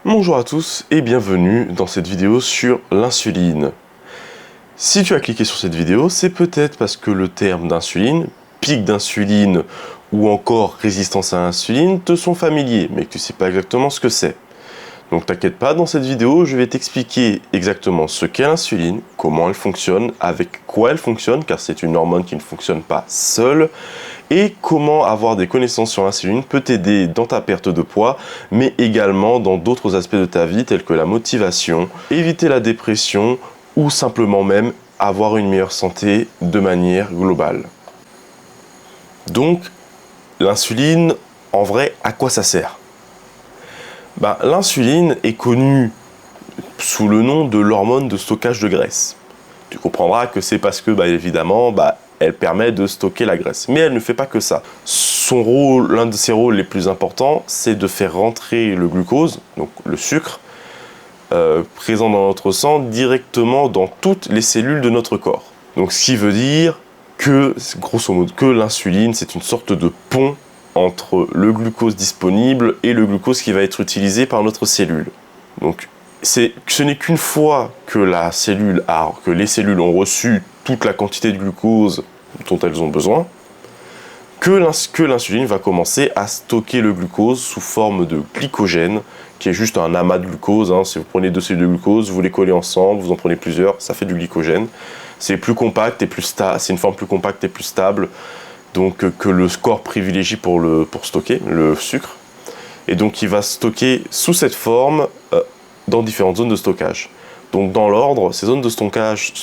Bonjour à tous et bienvenue dans cette vidéo sur l'insuline. Si tu as cliqué sur cette vidéo, c'est peut-être parce que le terme d'insuline, pic d'insuline ou encore résistance à l'insuline te sont familiers, mais que tu ne sais pas exactement ce que c'est. Donc t'inquiète pas, dans cette vidéo, je vais t'expliquer exactement ce qu'est l'insuline, comment elle fonctionne, avec quoi elle fonctionne, car c'est une hormone qui ne fonctionne pas seule, et comment avoir des connaissances sur l'insuline peut t'aider dans ta perte de poids, mais également dans d'autres aspects de ta vie, tels que la motivation, éviter la dépression, ou simplement même avoir une meilleure santé de manière globale. Donc, l'insuline, en vrai, à quoi ça sert ? L'insuline est connue sous le nom de l'hormone de stockage de graisse. Tu comprendras que c'est parce que, évidemment, elle permet de stocker la graisse. Mais elle ne fait pas que ça. Son rôle, l'un de ses rôles les plus importants, c'est de faire rentrer le glucose, donc le sucre, présent dans notre sang, directement dans toutes les cellules de notre corps. Donc ce qui veut dire que, grosso modo, que l'insuline, c'est une sorte de pont entre le glucose disponible et le glucose qui va être utilisé par notre cellule. Donc ce n'est qu'une fois que les cellules ont reçu toute la quantité de glucose dont elles ont besoin, que l'insuline va commencer à stocker le glucose sous forme de glycogène, qui est juste un amas de glucose. Si vous prenez 2 cellules de glucose, vous les collez ensemble, vous en prenez plusieurs, ça fait du glycogène. C'est plus compact et plus stable, c'est une forme plus compacte et plus stable, donc que le corps privilégie pour stocker le sucre. Et donc il va stocker sous cette forme dans différentes zones de stockage. Donc dans l'ordre, ces zones de stockage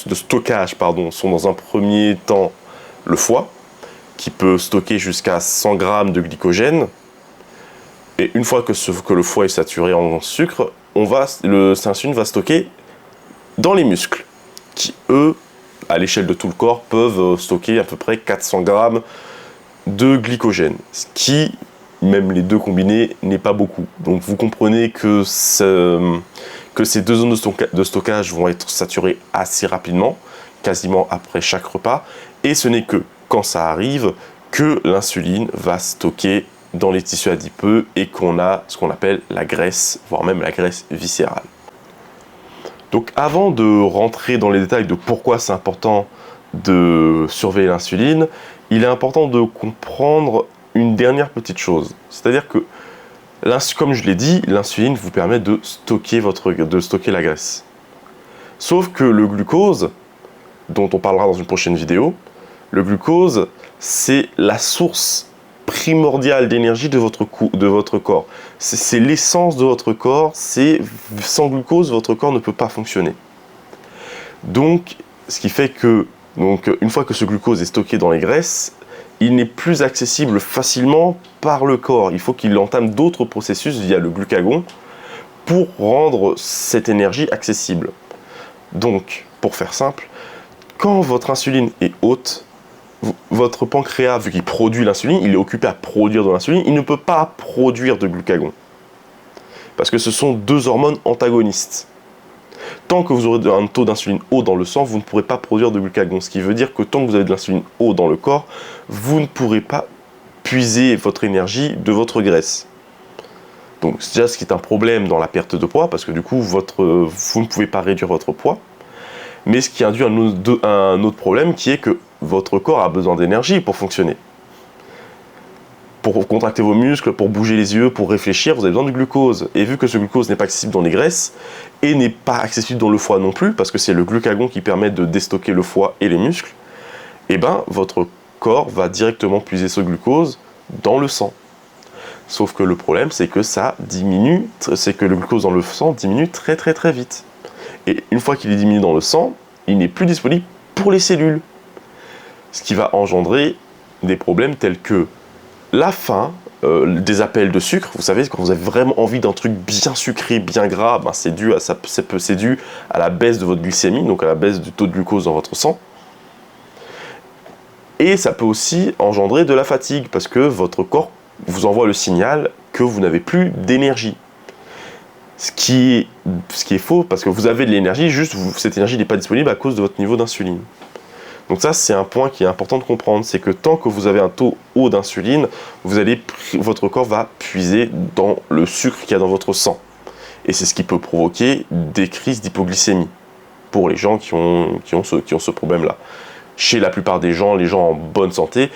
sont dans un premier temps le foie, qui peut stocker jusqu'à 100 grammes de glycogène. Et une fois que le foie est saturé en sucre, l'insuline va stocker dans les muscles, qui eux, à l'échelle de tout le corps, peuvent stocker à peu près 400 grammes de glycogène, ce qui, même les deux combinés, n'est pas beaucoup. Donc vous comprenez que ces deux zones de stockage vont être saturées assez rapidement, quasiment après chaque repas, et ce n'est que quand ça arrive que l'insuline va stocker dans les tissus adipeux et qu'on a ce qu'on appelle la graisse, voire même la graisse viscérale. Donc avant de rentrer dans les détails de pourquoi c'est important de surveiller l'insuline, il est important de comprendre une dernière petite chose. C'est-à-dire que, comme je l'ai dit, l'insuline vous permet de stocker la graisse. Sauf que le glucose, dont on parlera dans une prochaine vidéo, le glucose, c'est la source primordiale d'énergie de votre corps. C'est l'essence de votre corps. Sans glucose, votre corps ne peut pas fonctionner. Donc, ce qui fait que, une fois que ce glucose est stocké dans les graisses, il n'est plus accessible facilement par le corps. Il faut qu'il entame d'autres processus via le glucagon pour rendre cette énergie accessible. Donc, pour faire simple, quand votre insuline est haute, votre pancréas, vu qu'il produit l'insuline, il est occupé à produire de l'insuline, il ne peut pas produire de glucagon. Parce que ce sont deux hormones antagonistes. Tant que vous aurez un taux d'insuline haut dans le sang, vous ne pourrez pas produire de glucagon. Ce qui veut dire que tant que vous avez de l'insuline haut dans le corps, vous ne pourrez pas puiser votre énergie de votre graisse. Donc c'est déjà ce qui est un problème dans la perte de poids, parce que du coup, vous ne pouvez pas réduire votre poids. Mais ce qui induit un autre problème, qui est que votre corps a besoin d'énergie pour fonctionner. Pour contracter vos muscles, pour bouger les yeux, pour réfléchir, vous avez besoin de glucose. Et vu que ce glucose n'est pas accessible dans les graisses, et n'est pas accessible dans le foie non plus, parce que c'est le glucagon qui permet de déstocker le foie et les muscles, votre corps va directement puiser ce glucose dans le sang. Sauf que le problème, c'est que le glucose dans le sang diminue très très très vite. Et une fois qu'il est diminué dans le sang, il n'est plus disponible pour les cellules. Ce qui va engendrer des problèmes tels que la faim, des appels de sucre. Vous savez, quand vous avez vraiment envie d'un truc bien sucré, bien gras, c'est dû à la baisse de votre glycémie, donc à la baisse du taux de glucose dans votre sang. Et ça peut aussi engendrer de la fatigue, parce que votre corps vous envoie le signal que vous n'avez plus d'énergie. Ce qui est faux, parce que vous avez de l'énergie, juste cette énergie n'est pas disponible à cause de votre niveau d'insuline. Donc ça, c'est un point qui est important de comprendre, c'est que tant que vous avez un taux haut d'insuline, votre corps va puiser dans le sucre qu'il y a dans votre sang. Et c'est ce qui peut provoquer des crises d'hypoglycémie pour les gens qui ont ce problème-là. Chez la plupart des gens, les gens en bonne santé,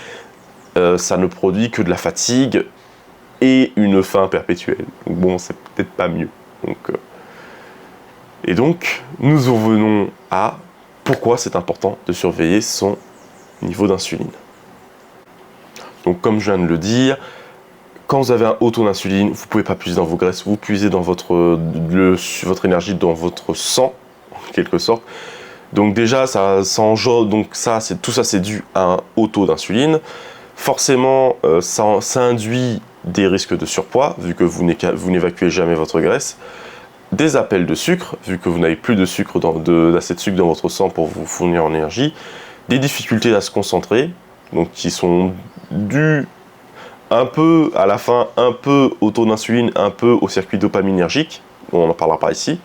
ça ne produit que de la fatigue et une faim perpétuelle. Donc bon, c'est peut-être pas mieux. Et donc, nous en venons à pourquoi c'est important de surveiller son niveau d'insuline. Donc comme je viens de le dire, quand vous avez un haut taux d'insuline, vous ne pouvez pas puiser dans vos graisses, vous puisez dans votre énergie dans votre sang, en quelque sorte. Donc déjà, tout ça c'est dû à un haut taux d'insuline. Forcément, ça induit des risques de surpoids, vu que vous n'évacuez jamais votre graisse. Des appels de sucre, vu que vous n'avez plus de sucre d'assez de sucre dans votre sang pour vous fournir en énergie. Des difficultés à se concentrer, donc qui sont dues un peu, à la fin, un peu au taux d'insuline, un peu au circuit dopaminergique, on n'en parlera pas ici.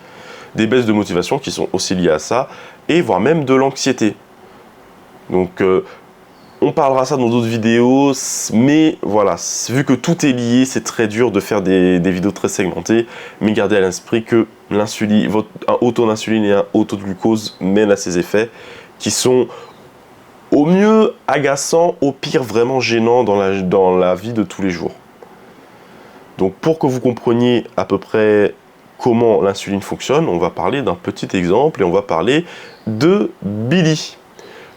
Des baisses de motivation qui sont aussi liées à ça, et voire même de l'anxiété. Donc, on parlera ça dans d'autres vidéos, mais voilà, vu que tout est lié, c'est très dur de faire des vidéos très segmentées, mais gardez à l'esprit que un haut taux d'insuline et un haut taux de glucose mènent à ces effets qui sont au mieux agaçants, au pire vraiment gênants dans la vie de tous les jours. Donc pour que vous compreniez à peu près comment l'insuline fonctionne, on va parler d'un petit exemple et on va parler de Billy.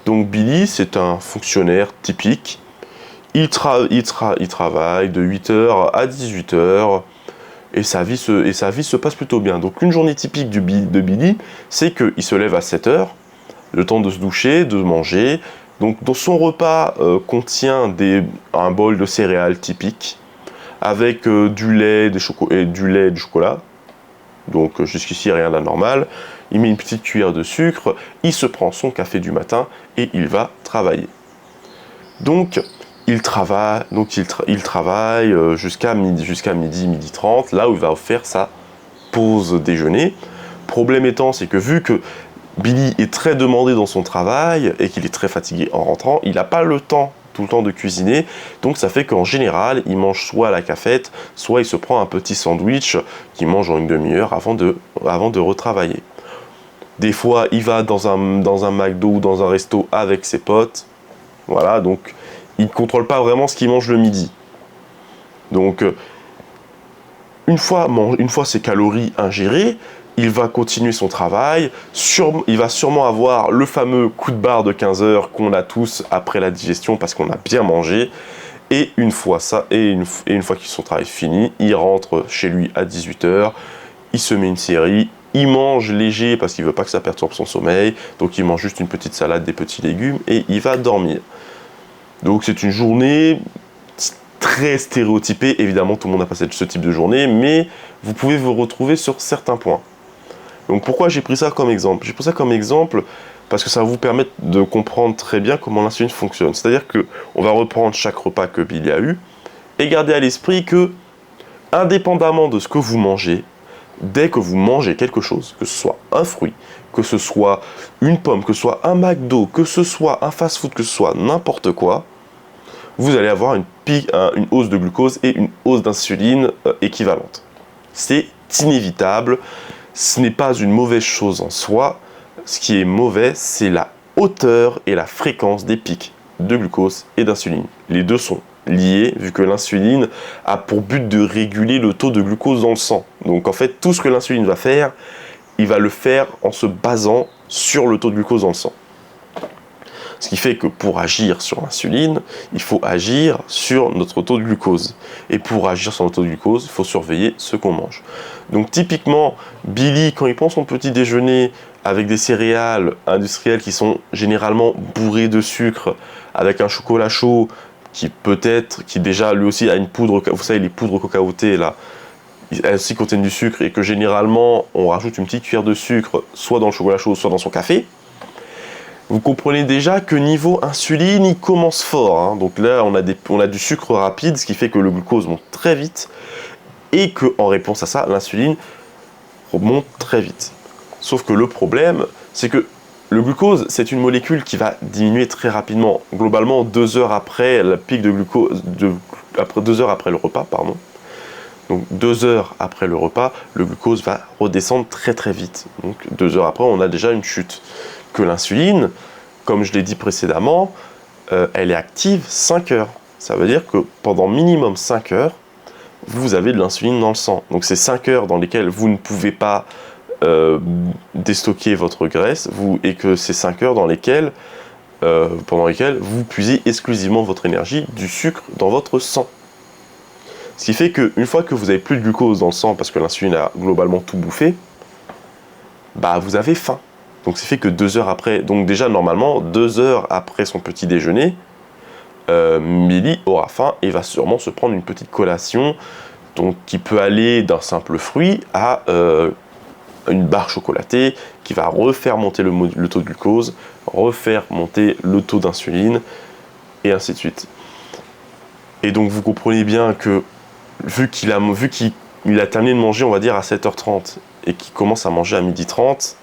Donc Billy, c'est un fonctionnaire typique. Il travaille de 8h à 18h et sa vie se passe plutôt bien. Donc une journée typique de Billy, c'est qu'il se lève à 7h, le temps de se doucher, de manger. Donc dans son repas contient un bol de céréales typique avec du lait, et du chocolat. Donc jusqu'ici rien d'anormal. Il met une petite cuillère de sucre, il se prend son café du matin et il va travailler. Donc il travaille jusqu'à midi 30, là où il va faire sa pause déjeuner. Problème étant, c'est que vu que Billy est très demandé dans son travail et qu'il est très fatigué en rentrant, il n'a pas tout le temps de cuisiner, donc ça fait qu'en général, il mange soit à la cafette, soit il se prend un petit sandwich qu'il mange en une demi-heure avant de retravailler. Des fois, il va dans un McDo ou dans un resto avec ses potes, voilà, donc il ne contrôle pas vraiment ce qu'il mange le midi. Donc, une fois ses calories ingérées, il va continuer son travail, il va sûrement avoir le fameux coup de barre de 15 heures qu'on a tous après la digestion parce qu'on a bien mangé. Et une fois que son travail fini, il rentre chez lui à 18h, il se met une série, il mange léger parce qu'il ne veut pas que ça perturbe son sommeil, donc il mange juste une petite salade, des petits légumes et il va dormir. Donc c'est une journée très stéréotypée, évidemment tout le monde a passé ce type de journée, mais vous pouvez vous retrouver sur certains points. Donc pourquoi j'ai pris ça comme exemple ? J'ai pris ça comme exemple parce que ça va vous permettre de comprendre très bien comment l'insuline fonctionne. C'est-à-dire qu'on va reprendre chaque repas que Billy a eu et garder à l'esprit que, indépendamment de ce que vous mangez, dès que vous mangez quelque chose, que ce soit un fruit, que ce soit une pomme, que ce soit un McDo, que ce soit un fast-food, que ce soit n'importe quoi, vous allez avoir une hausse de glucose et une hausse d'insuline équivalente. C'est inévitable. Ce n'est pas une mauvaise chose en soi. Ce qui est mauvais, c'est la hauteur et la fréquence des pics de glucose et d'insuline. Les deux sont liés, vu que l'insuline a pour but de réguler le taux de glucose dans le sang. Donc en fait, tout ce que l'insuline va faire, il va le faire en se basant sur le taux de glucose dans le sang. Ce qui fait que pour agir sur l'insuline, il faut agir sur notre taux de glucose. Et pour agir sur notre taux de glucose, il faut surveiller ce qu'on mange. Donc typiquement, Billy, quand il prend son petit déjeuner avec des céréales industrielles qui sont généralement bourrées de sucre, avec un chocolat chaud qui déjà lui aussi a une poudre, vous savez les poudres cacaotées là, elles aussi contiennent du sucre et que généralement on rajoute une petite cuillère de sucre soit dans le chocolat chaud, soit dans son café. Vous comprenez déjà que niveau insuline, il commence fort. Hein. Donc là, on a du sucre rapide, ce qui fait que le glucose monte très vite. Et qu'en réponse à ça, l'insuline remonte très vite. Sauf que le problème, c'est que le glucose, c'est une molécule qui va diminuer très rapidement. Globalement, 2 heures après le pic de glucose, 2 heures après le repas, pardon. Donc 2 heures après le repas, le glucose va redescendre très très vite. Donc 2 heures après, on a déjà une chute. Que l'insuline, comme je l'ai dit précédemment, elle est active 5 heures. Ça veut dire que pendant minimum 5 heures, vous avez de l'insuline dans le sang. Donc c'est 5 heures dans lesquelles vous ne pouvez pas déstocker votre graisse, et que c'est 5 heures pendant lesquelles vous puisez exclusivement votre énergie du sucre dans votre sang. Ce qui fait qu'une fois que vous n'avez plus de glucose dans le sang parce que l'insuline a globalement tout bouffé, bah vous avez faim. Donc c'est fait que 2 heures après, donc déjà normalement 2 heures après son petit déjeuner, Milly aura faim et va sûrement se prendre une petite collation, donc qui peut aller d'un simple fruit à une barre chocolatée qui va refaire monter le taux de glucose, refaire monter le taux d'insuline et ainsi de suite. Et donc vous comprenez bien que vu qu'il a terminé de manger, on va dire, à 7h30 et qu'il commence à manger à 12h30,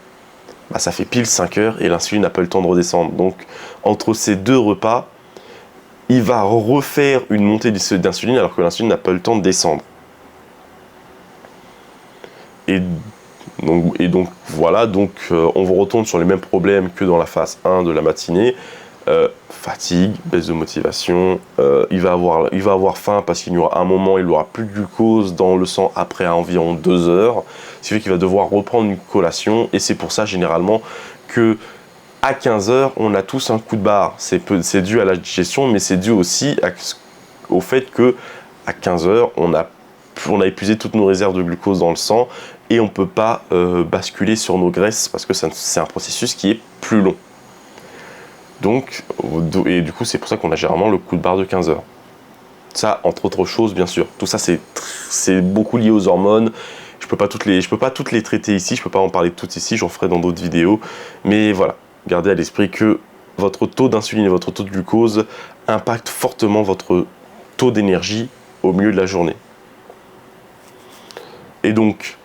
bah, ça fait pile 5 heures et l'insuline n'a pas eu le temps de redescendre. Donc, entre ces 2 repas, il va refaire une montée d'insuline alors que l'insuline n'a pas eu le temps de descendre. Et donc voilà, on vous retourne sur les mêmes problèmes que dans la phase 1 de la matinée. Fatigue, baisse de motivation, il va avoir faim parce qu'il y aura un moment, il n'aura plus de glucose dans le sang après environ 2 heures, ce qui fait qu'il va devoir reprendre une collation, et c'est pour ça généralement que à 15 heures, on a tous un coup de barre. C'est dû à la digestion, mais c'est dû aussi au fait que à 15 heures, on a épuisé toutes nos réserves de glucose dans le sang, et on ne peut pas basculer sur nos graisses parce que c'est un processus qui est plus long. Donc, et du coup, c'est pour ça qu'on a généralement le coup de barre de 15 heures. Ça, entre autres choses, bien sûr. Tout ça, c'est beaucoup lié aux hormones. Je peux pas toutes les traiter ici, je peux pas en parler toutes ici, j'en ferai dans d'autres vidéos. Mais voilà, gardez à l'esprit que votre taux d'insuline et votre taux de glucose impactent fortement votre taux d'énergie au milieu de la journée. Et donc,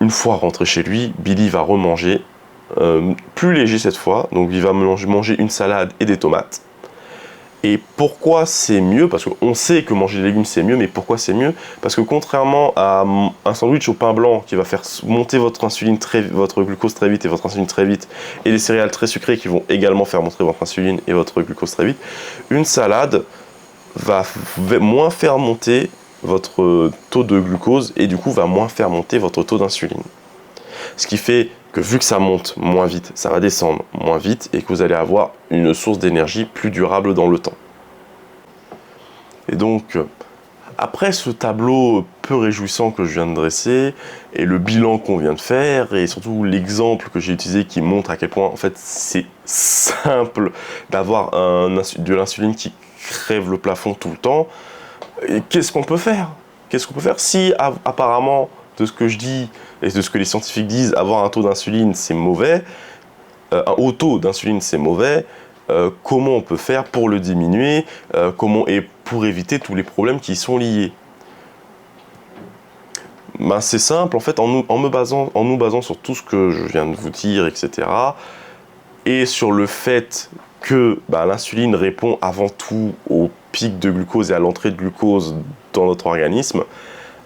une fois rentré chez lui, Billy va remanger. Plus léger cette fois, donc il va manger une salade et des tomates. Et pourquoi c'est mieux? Parce qu'on sait que manger des légumes c'est mieux, mais pourquoi c'est mieux? Parce que contrairement à un sandwich au pain blanc qui va faire monter votre glucose très vite et votre insuline très vite, et des céréales très sucrées qui vont également faire monter votre insuline et votre glucose très vite, une salade va moins faire monter votre taux de glucose et du coup va moins faire monter votre taux d'insuline. Ce qui fait que vu que ça monte moins vite, ça va descendre moins vite et que vous allez avoir une source d'énergie plus durable dans le temps. Et donc, après ce tableau peu réjouissant que je viens de dresser, et le bilan qu'on vient de faire, et surtout l'exemple que j'ai utilisé qui montre à quel point en fait c'est simple d'avoir de l'insuline qui crève le plafond tout le temps, qu'est-ce qu'on peut faire? Qu'est-ce qu'on peut faire si apparemment de ce que je dis et de ce que les scientifiques disent, avoir un taux d'insuline c'est mauvais, un haut taux d'insuline c'est mauvais, comment on peut faire pour le diminuer, et pour éviter tous les problèmes qui y sont liés? Ben, c'est simple, en fait, en nous basant sur tout ce que je viens de vous dire, etc., et sur le fait que l'insuline répond avant tout au pic de glucose et à l'entrée de glucose dans notre organisme,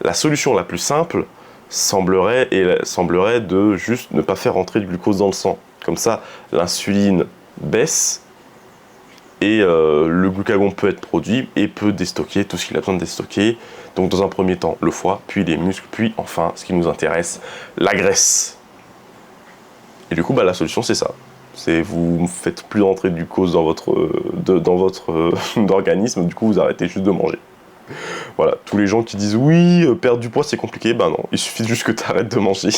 la solution la plus simple semblerait de juste ne pas faire rentrer de glucose dans le sang. Comme ça, l'insuline baisse et le glucagon peut être produit et peut déstocker tout ce qu'il a besoin de déstocker. Donc dans un premier temps, le foie, puis les muscles, puis enfin, ce qui nous intéresse, la graisse. Et du coup, la solution c'est ça. Vous ne faites plus rentrer de glucose dans votre organisme, du coup vous arrêtez juste de manger. Voilà, tous les gens qui disent oui, perdre du poids c'est compliqué, non, il suffit juste que tu arrêtes de manger.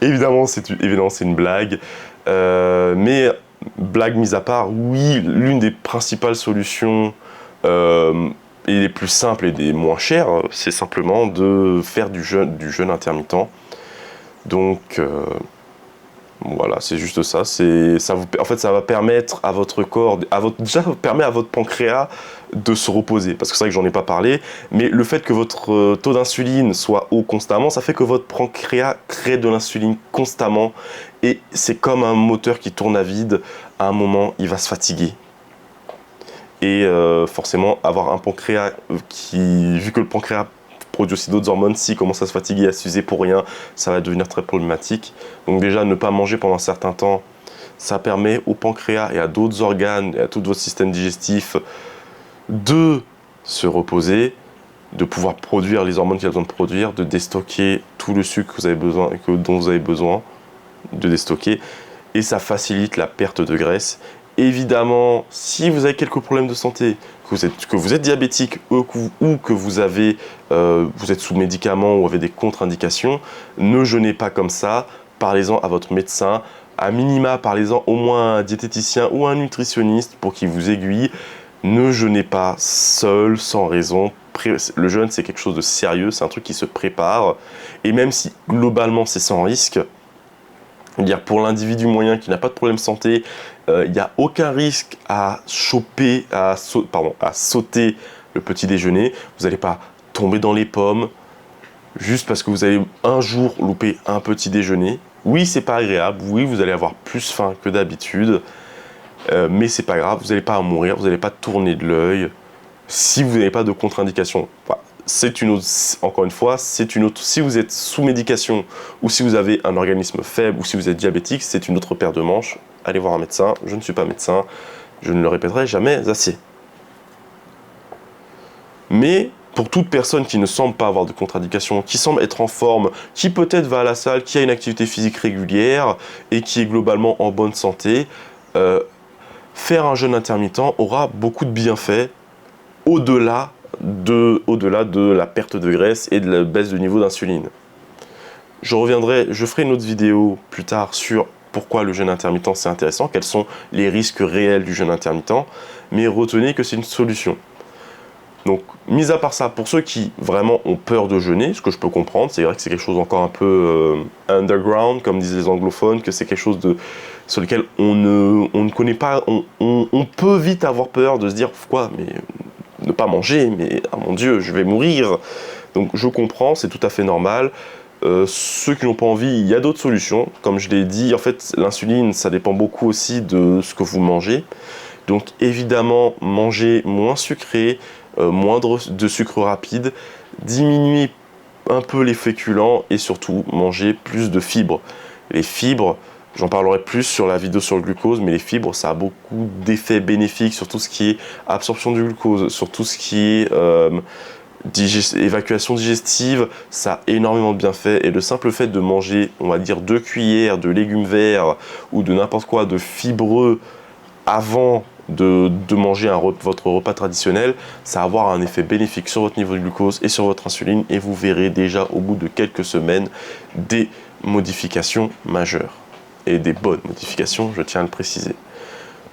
Évidemment, c'est une blague, mais blague mise à part, oui, l'une des principales solutions et les plus simples et des moins chères, c'est simplement de faire du jeûne intermittent. Donc voilà, c'est juste ça. En fait, ça va permettre à votre corps, déjà, ça permet à votre pancréas de se reposer. Parce que c'est vrai que j'en ai pas parlé, mais le fait que votre taux d'insuline soit haut constamment, ça fait que votre pancréas crée de l'insuline constamment. Et c'est comme un moteur qui tourne à vide. À un moment, il va se fatiguer. et forcément avoir un pancréas qui, vu que le pancréas produit aussi d'autres hormones, s'il commence à se fatiguer, à s'user pour rien, ça va devenir très problématique. Donc déjà, ne pas manger pendant un certain temps, ça permet au pancréas et à d'autres organes et à tout votre système digestif de se reposer, de pouvoir produire les hormones qu'il a besoin de produire, de déstocker tout le sucre que vous avez besoin, dont vous avez besoin de déstocker, et ça facilite la perte de graisse. Évidemment, si vous avez quelques problèmes de santé, que vous êtes diabétique ou que vous êtes sous médicaments ou avez des contre-indications, ne jeûnez pas comme ça, parlez-en à votre médecin, à minima, parlez-en au moins à un diététicien ou à un nutritionniste pour qu'il vous aiguille. Ne jeûnez pas seul, sans raison. Le jeûne, c'est quelque chose de sérieux, c'est un truc qui se prépare. Et même si globalement c'est sans risque, dire pour l'individu moyen qui n'a pas de problème de santé, il n'y a aucun risque à sauter le petit déjeuner. Vous n'allez pas tomber dans les pommes juste parce que vous avez un jour loupé un petit déjeuner. Oui, c'est pas agréable. Oui, vous allez avoir plus faim que d'habitude. Mais c'est pas grave, vous n'allez pas en mourir, vous n'allez pas tourner de l'œil si vous n'avez pas de contre-indication. Enfin, c'est une autre, encore une fois, c'est une autre. Si vous êtes sous médication ou si vous avez un organisme faible ou si vous êtes diabétique, c'est une autre paire de manches. Allez voir un médecin. Je ne suis pas médecin, je ne le répéterai jamais assez. Mais pour toute personne qui ne semble pas avoir de contre-indication, qui semble être en forme, qui peut-être va à la salle, qui a une activité physique régulière et qui est globalement en bonne santé, faire un jeûne intermittent aura beaucoup de bienfaits au-delà de la perte de graisse et de la baisse de niveau d'insuline. Je ferai une autre vidéo plus tard sur pourquoi le jeûne intermittent c'est intéressant, quels sont les risques réels du jeûne intermittent, mais retenez que c'est une solution. Donc, mis à part ça, pour ceux qui vraiment ont peur de jeûner, ce que je peux comprendre, c'est vrai que c'est quelque chose encore un peu underground, comme disent les anglophones, que c'est quelque chose sur lequel on ne connaît pas, on peut vite avoir peur de se dire, quoi, mais ne pas manger, mais ah mon Dieu, je vais mourir. Donc je comprends, c'est tout à fait normal. Ceux qui n'ont pas envie, il y a d'autres solutions. Comme je l'ai dit, en fait, l'insuline, ça dépend beaucoup aussi de ce que vous mangez. Donc évidemment, manger moins sucré, moins de sucre rapide, diminuer un peu les féculents et surtout manger plus de fibres. Les fibres, j'en parlerai plus sur la vidéo sur le glucose, mais les fibres, ça a beaucoup d'effets bénéfiques sur tout ce qui est absorption du glucose, sur tout ce qui est évacuation digestive, ça a énormément de bienfaits. Et le simple fait de manger, on va dire, 2 cuillères de légumes verts ou de n'importe quoi de fibreux avant de manger votre repas traditionnel, ça va avoir un effet bénéfique sur votre niveau de glucose et sur votre insuline, et vous verrez déjà au bout de quelques semaines des modifications majeures. Et des bonnes modifications, je tiens à le préciser.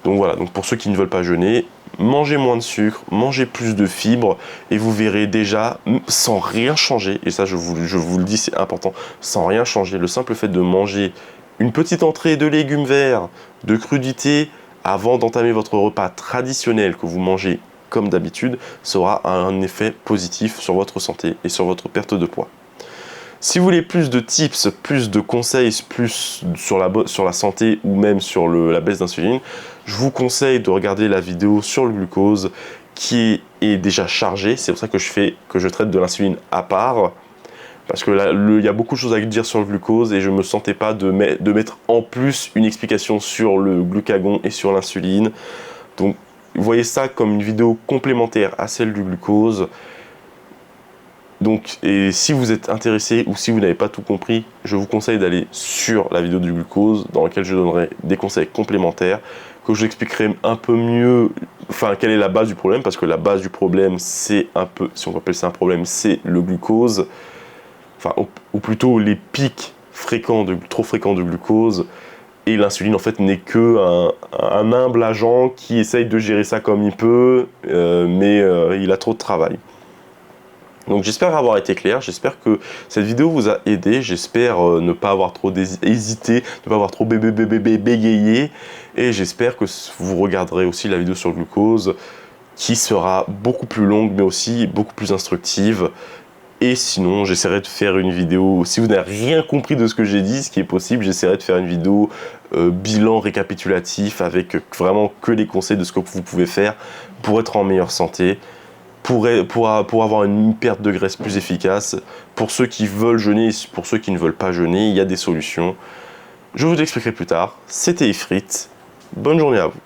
Donc voilà, donc pour ceux qui ne veulent pas jeûner, mangez moins de sucre, mangez plus de fibres, et vous verrez déjà, sans rien changer, et ça je vous le dis, c'est important, sans rien changer, le simple fait de manger une petite entrée de légumes verts, de crudités, avant d'entamer votre repas traditionnel que vous mangez comme d'habitude, ça aura un effet positif sur votre santé et sur votre perte de poids. Si vous voulez plus de tips, plus de conseils, plus sur la santé ou même sur la baisse d'insuline, je vous conseille de regarder la vidéo sur le glucose qui est déjà chargée. C'est pour ça que je traite de l'insuline à part. Parce que là, il y a beaucoup de choses à dire sur le glucose et je ne me sentais pas de mettre en plus une explication sur le glucagon et sur l'insuline. Donc, vous voyez ça comme une vidéo complémentaire à celle du glucose. Donc, et si vous êtes intéressé ou si vous n'avez pas tout compris, je vous conseille d'aller sur la vidéo du glucose dans laquelle je donnerai des conseils complémentaires, que je vous expliquerai un peu mieux, enfin, quelle est la base du problème, parce que la base du problème, c'est un peu, si on peut appeler ça un problème, c'est le glucose. Enfin, ou plutôt les pics trop fréquents de glucose, et l'insuline en fait n'est que un humble agent qui essaye de gérer ça comme il peut, mais il a trop de travail. Donc j'espère avoir été clair, j'espère que cette vidéo vous a aidé, j'espère ne pas avoir trop hésité, ne pas avoir trop bégayé, et j'espère que vous regarderez aussi la vidéo sur le glucose, qui sera beaucoup plus longue, mais aussi beaucoup plus instructive. Et sinon, j'essaierai de faire une vidéo, si vous n'avez rien compris de ce que j'ai dit, ce qui est possible, j'essaierai de faire une vidéo bilan récapitulatif avec vraiment que les conseils de ce que vous pouvez faire pour être en meilleure santé, pour avoir une perte de graisse plus efficace. Pour ceux qui veulent jeûner et pour ceux qui ne veulent pas jeûner, il y a des solutions. Je vous expliquerai plus tard. C'était Ifrit. Bonne journée à vous.